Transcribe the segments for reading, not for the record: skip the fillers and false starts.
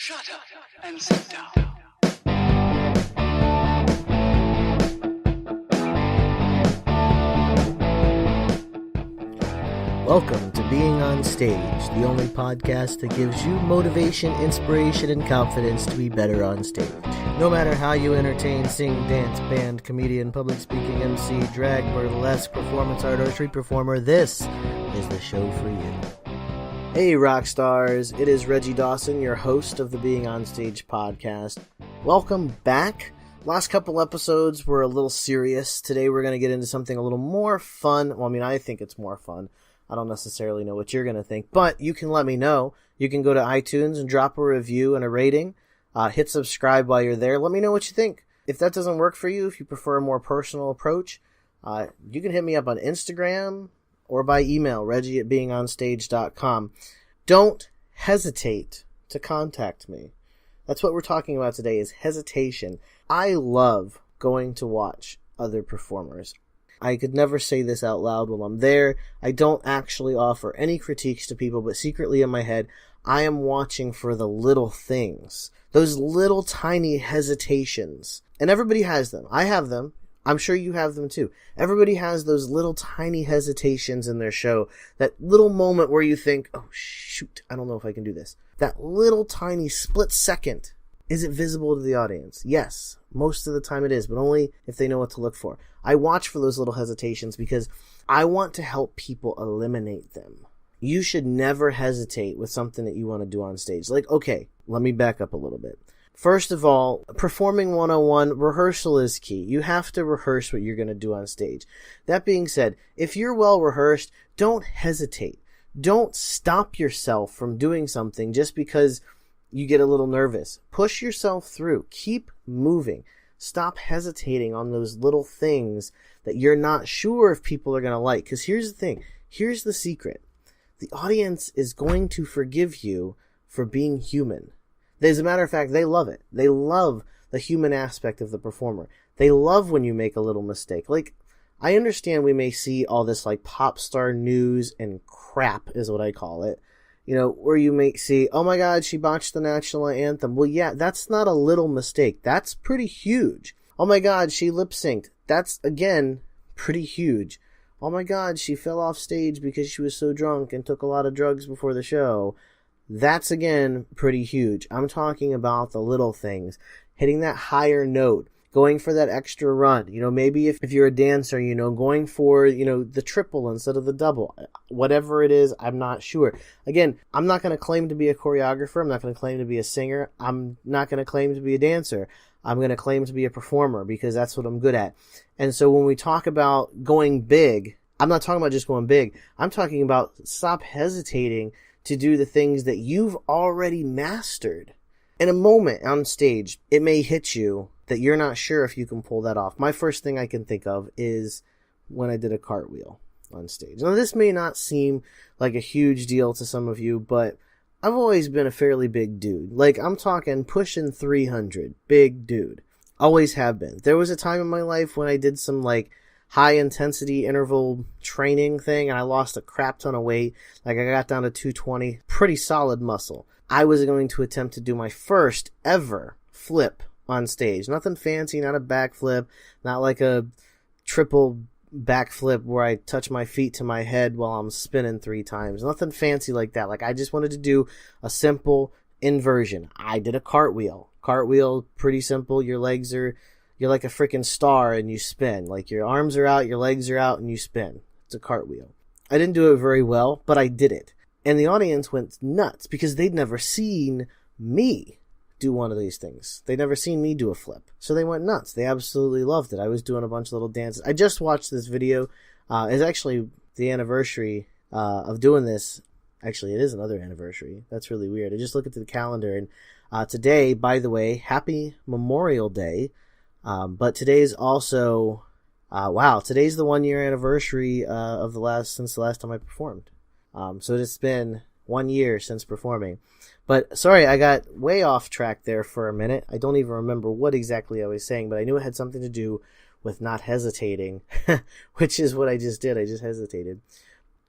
Shut up and sit down. Welcome to Being on Stage, the only podcast that gives you motivation, inspiration, and confidence to be better on stage. No matter how you entertain, sing, dance, band, comedian, public speaking, MC, drag, burlesque, performance art, or street performer, this is the show for you. Hey rock stars, it is Reggie Dawson, your host of the Being on Stage podcast. Welcome back. Last couple episodes were a little serious. Today we're going to get into something a little more fun. Well, I think it's more fun. I don't necessarily know what you're going to think, but you can let me know. You can go to iTunes and drop a review and a rating. Hit subscribe while you're there. Let me know what you think. If that doesn't work for you, if you prefer a more personal approach, you can hit me up on Instagram or by email, reggie@beingonstage.com. Don't hesitate to contact me. That's what we're talking about today, is hesitation. I love going to watch other performers. I could never say this out loud while I'm there. I don't actually offer any critiques to people, but secretly in my head, I am watching for the little things. Those little tiny hesitations. And everybody has them. I have them. I'm sure you have them too. Everybody has those little tiny hesitations in their show. That little moment where you think, oh shoot, I don't know if I can do this. That little tiny split second. Is it visible to the audience? Yes, most of the time it is, but only if they know what to look for. I watch for those little hesitations because I want to help people eliminate them. You should never hesitate with something that you want to do on stage. Like, okay, let me back up a little bit. First of all, performing 101, rehearsal is key. You have to rehearse what you're going to do on stage. That being said, if you're well rehearsed, don't hesitate. Don't stop yourself from doing something just because you get a little nervous. Push yourself through. Keep moving. Stop hesitating on those little things that you're not sure if people are going to like. Because here's the thing. Here's the secret. The audience is going to forgive you for being human. As a matter of fact, they love it. They love the human aspect of the performer. They love when you make a little mistake. Like, I understand we may see all this like pop star news and crap is what I call it. You know, where you may see, oh my God, she botched the national anthem. Well, yeah, that's not a little mistake. That's pretty huge. Oh my God, she lip synced. That's, again, pretty huge. Oh my God, she fell off stage because she was so drunk and took a lot of drugs before the show. That's, again, pretty huge. I'm talking about the little things. Hitting that higher note. Going for that extra run. You know, maybe if you're a dancer, you know, going for, you know, the triple instead of the double. Whatever it is, I'm not sure. Again, I'm not going to claim to be a choreographer. I'm not going to claim to be a singer. I'm not going to claim to be a dancer. I'm going to claim to be a performer because that's what I'm good at. And so when we talk about going big, I'm not talking about just going big. I'm talking about stop hesitating to do the things that you've already mastered. In a moment on stage, it may hit you that you're not sure if you can pull that off. My first thing I can think of is when I did a cartwheel on stage. Now, this may not seem like a huge deal to some of you, but I've always been a fairly big dude. Like, I'm talking pushing 300. Big dude. Always have been. There was a time in my life when I did some, like, high-intensity interval training thing, and I lost a crap ton of weight. Like, I got down to 220. Pretty solid muscle. I was going to attempt to do my first ever flip on stage. Nothing fancy, not a backflip, not like a triple backflip where I touch my feet to my head while I'm spinning 3 times. Nothing fancy like that. Like, I just wanted to do a simple inversion. I did a cartwheel. Cartwheel, pretty simple. You're like a freaking star and you spin. Like, your arms are out, your legs are out, and you spin. It's a cartwheel. I didn't do it very well, but I did it. And the audience went nuts because they'd never seen me do one of these things. They'd never seen me do a flip. So they went nuts. They absolutely loved it. I was doing a bunch of little dances. I just watched this video. It's actually the anniversary of doing this. Actually, it is another anniversary. That's really weird. I just looked at the calendar, and today, by the way, happy Memorial Day. But today's also, today's the 1-year anniversary since the last time I performed. So it's been 1 year since performing. But sorry, I got way off track there for a minute. I don't even remember what exactly I was saying, but I knew it had something to do with not hesitating, which is what I just did. I just hesitated.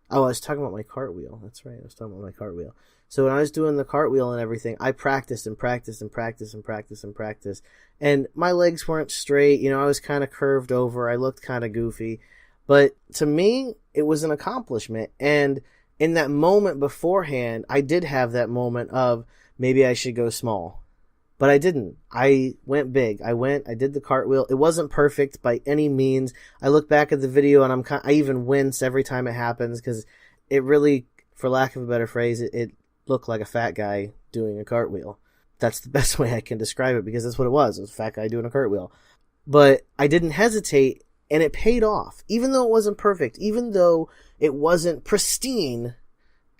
Oh, I was talking about my cartwheel. That's right. I was talking about my cartwheel. So when I was doing the cartwheel and everything, I practiced and practiced and practiced and practiced and practiced. And my legs weren't straight. I was kind of curved over. I looked kind of goofy. But to me, it was an accomplishment. And in that moment beforehand, I did have that moment of maybe I should go small. But I didn't. I went big. I did the cartwheel. It wasn't perfect by any means. I look back at the video and I even wince every time it happens because it really, for lack of a better phrase, it looked like a fat guy doing a cartwheel. That's the best way I can describe it because that's what it was. It was a fat guy doing a cartwheel. But I didn't hesitate and it paid off. Even though it wasn't perfect, even though it wasn't pristine,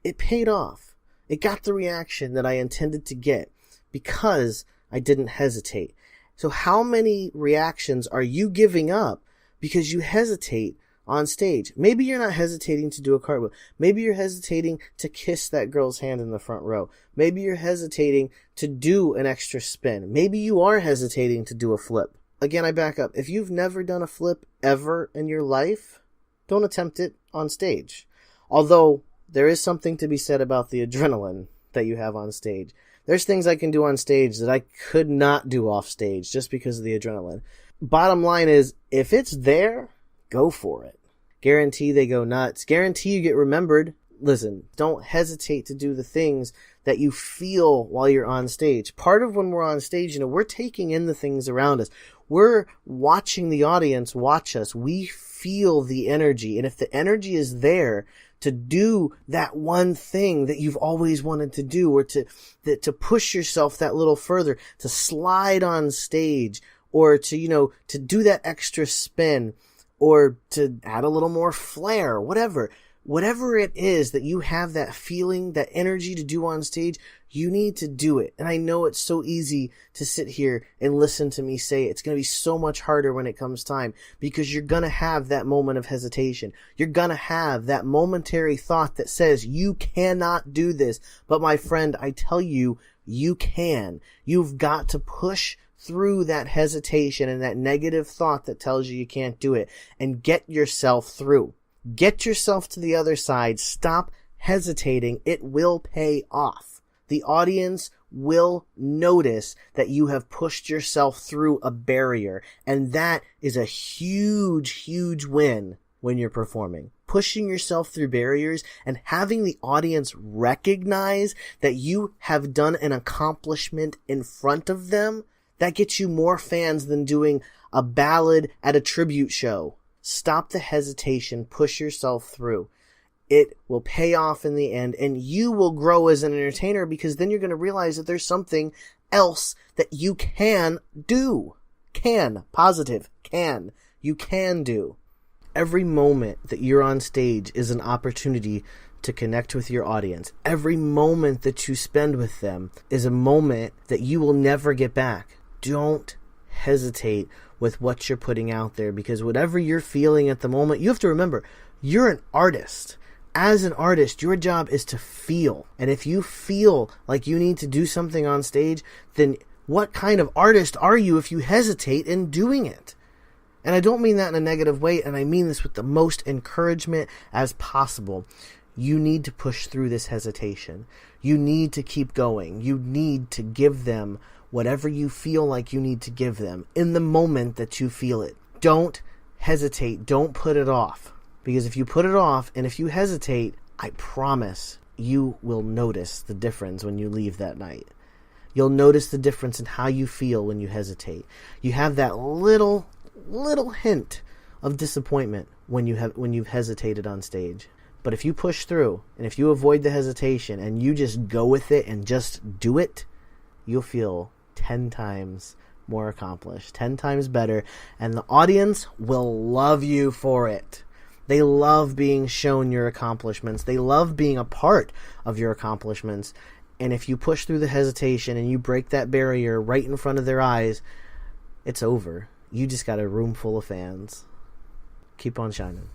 it paid off. It got the reaction that I intended to get because I didn't hesitate. So how many reactions are you giving up because you hesitate on stage? Maybe you're not hesitating to do a cartwheel. Maybe you're hesitating to kiss that girl's hand in the front row. Maybe you're hesitating to do an extra spin. Maybe you are hesitating to do a flip. Again, I back up. If you've never done a flip ever in your life, don't attempt it on stage. Although there is something to be said about the adrenaline that you have on stage. There's things I can do on stage that I could not do off stage just because of the adrenaline. Bottom line is, if it's there, go for it. Guarantee they go nuts. Guarantee you get remembered. Listen, don't hesitate to do the things that you feel while you're on stage. Part of when we're on stage, we're taking in the things around us. We're watching the audience watch us. We feel the energy. And if the energy is there to do that one thing that you've always wanted to do, or to push yourself that little further, to slide on stage, or to do that extra spin, or to add a little more flair, whatever it is that you have that feeling, that energy to do on stage, you need to do it. And I know it's so easy to sit here and listen to me say it. It's going to be so much harder when it comes time, because you're going to have that moment of hesitation. You're going to have that momentary thought that says you cannot do this. But my friend, I tell you, you can. You've got to push through that hesitation and that negative thought that tells you can't do it, and get yourself through. Get yourself to the other side. Stop hesitating. It will pay off. The audience will notice that you have pushed yourself through a barrier, and that is a huge, huge win when you're performing. Pushing yourself through barriers and having the audience recognize that you have done an accomplishment in front of them, that gets you more fans than doing a ballad at a tribute show. Stop the hesitation. Push yourself through. It will pay off in the end, and you will grow as an entertainer, because then you're going to realize that there's something else that you can do. You can do. Every moment that you're on stage is an opportunity to connect with your audience. Every moment that you spend with them is a moment that you will never get back. Don't hesitate with what you're putting out there, because whatever you're feeling at the moment, you have to remember, you're an artist. As an artist, your job is to feel. And if you feel like you need to do something on stage, then what kind of artist are you if you hesitate in doing it? And I don't mean that in a negative way, and I mean this with the most encouragement as possible. You need to push through this hesitation. You need to keep going. You need to give them whatever you feel like you need to give them in the moment that you feel it. Don't hesitate. Don't put it off. Because if you put it off and if you hesitate, I promise you will notice the difference when you leave that night. You'll notice the difference in how you feel when you hesitate. You have that little hint of disappointment when you've hesitated on stage. But if you push through, and if you avoid the hesitation and you just go with it and just do it, you'll feel 10 times more accomplished, 10 times better, and the audience will love you for it. They love being shown your accomplishments. They love being a part of your accomplishments. And if you push through the hesitation and you break that barrier right in front of their eyes, it's over. You just got a room full of fans. Keep on shining.